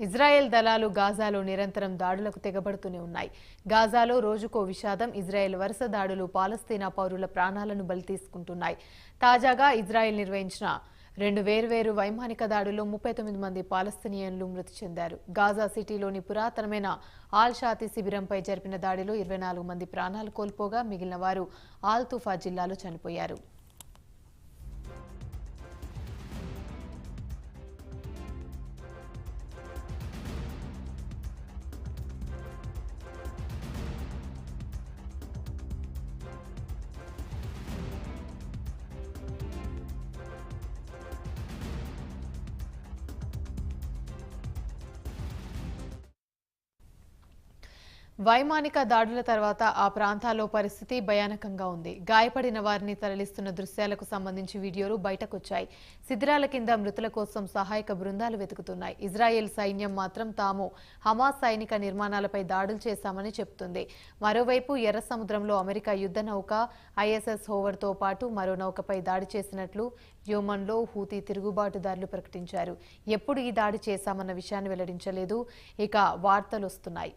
Israel దళాలు గాజాలో నిరంతరం దాడులకు తెగబడుతూనే ఉన్నాయి. గాజాలో రోజుకో విషాదం. ఇజ్రాయెల్ వరుస దాడులు పాలస్తీనా పౌరుల ప్రాణాలను బలి తీసుకుంటున్నాయి. తాజాగా ఇజ్రాయెల్ నిర్వహించిన 2 వేర్వేరు వైమానిక దాడుల్లో 39 మంది పాలస్తీనియన్లు మృతి చెందారు. గాజా సిటీలోని పురాతనమైన ఆల్ షాతి శిబిరంపై జరిపిన దాడిలో 24 మంది ప్రాణాలు కోల్పోగా మిగిలిన వారు ఆల్ తుఫా జిల్లాలో చనిపోయారు. వైమానిక దాడుల తర్వాత ఆ ప్రాంతాల్లో పరిస్థితి భయానకంగా ఉంది. గాయపడిన వారిని తరలిస్తున్న దృశ్యాలకు సంబంధించి వీడియోలు బయటకొచ్చాయి. శిథిరాల కింద మృతుల కోసం సహాయక బృందాలు వెతుకుతున్నాయి. ఇజ్రాయెల్ సైన్యం మాత్రం తాము హమాస్ సైనిక నిర్మాణాలపై దాడులు చేశామని చెబుతుంది. మరోవైపు ఎర్ర సముద్రంలో అమెరికా యుద్ధ నౌక ఐఎస్ఎస్ హోవర్తో పాటు మరో నౌకపై దాడి చేసినట్లు యెమెన్లో హూతీ తిరుగుబాటుదారులు ప్రకటించారు. ఎప్పుడు ఈ దాడి చేశామన్న విషయాన్ని వెల్లడించలేదు. ఇక వార్తలు వస్తున్నాయి.